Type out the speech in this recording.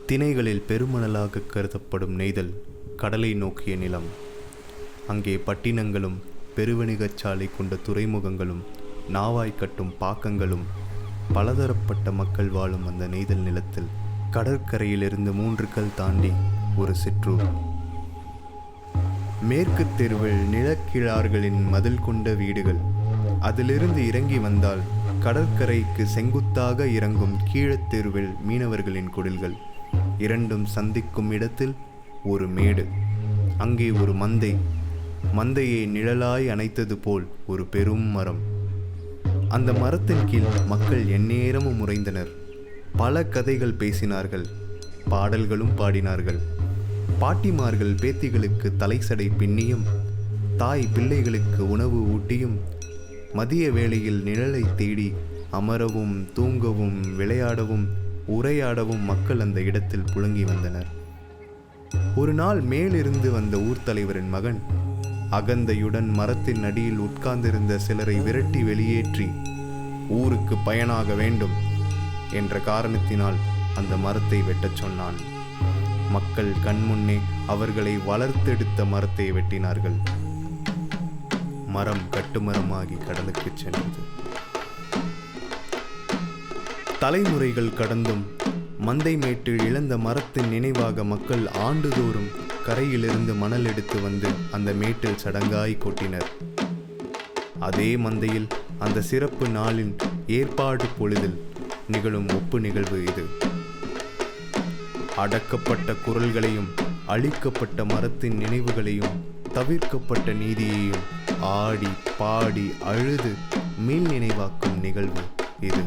திணைகளில் பெருமணலாக கருதப்படும் நெய்தல் கடலை நோக்கிய நிலம். அங்கே பட்டினங்களும் பெருவணிகச்சாலை கொண்ட துறைமுகங்களும் நாவாய் கட்டும் பாக்கங்களும் பலதரப்பட்ட மக்கள் வாழும் அந்த நெய்தல் நிலத்தில் கடற்கரையிலிருந்து 3 கல் தாண்டி ஒரு சிற்றூர். மேற்கு தெருவில் நிலக்கிழார்களின் மதில் கொண்ட வீடுகள். அதிலிருந்து இறங்கி வந்தால் கடற்கரைக்கு செங்குத்தாக இறங்கும் கீழத்தெருவில் மீனவர்களின் குடில்கள். இரண்டும் சந்திக்கும் இடத்தில் ஒரு மேடு. அங்கே ஒரு மந்தையை நிழலாய் அணைத்தது போல் ஒரு பெரும் மரம். அந்த மரத்தின் கீழ் மக்கள் எந்நேரமும் உறைந்தனர். பல கதைகள் பேசினார்கள், பாடல்களும் பாடினார்கள். பாட்டிமார்கள் பேத்திகளுக்கு தலைசடை பின்னியும் தாய் பிள்ளைகளுக்கு உணவு ஊட்டியும் மதிய வேளையில் நிழலை தேடி அமரவும் தூங்கவும் விளையாடவும் உரையாடவும் மக்கள் அந்த இடத்தில் புழங்கி வந்தனர். ஒரு நாள் மேலிருந்து வந்த ஊர் தலைவரின் மகன் அகந்தையுடன் மரத்தின் அடியில் உட்கார்ந்திருந்த சிலரை விரட்டி வெளியேற்றி ஊருக்கு பயனாக வேண்டும் என்ற காரணத்தினால் அந்த மரத்தை வெட்டச் சொன்னான். மக்கள் கண்முன்னே அவர்களை வளர்த்தெடுத்த மரத்தை வெட்டினார்கள். மரம் கட்டுமரமாகி கடலுக்கு சென்றது. தலைமுறைகள் கடந்தும் மந்தை மேட்டில் இழந்த மரத்தின் நினைவாக மக்கள் ஆண்டுதோறும் கரையிலிருந்து மணல் எடுத்து வந்து அந்த மேட்டில் சடங்காய் கொட்டினர். அதே மந்தையில் அந்த சிறப்பு நாளின் ஏற்பாடு பொழுதில் நிகழும் ஒப்பு நிகழ்வு இது. அடக்கப்பட்ட குரல்களையும் அழிக்கப்பட்ட மரத்தின் நினைவுகளையும் தவிர்க்கப்பட்ட நீதியையும் ஆடி பாடி அழுது மீள் நினைவாக்கும் நிகழ்வு இது.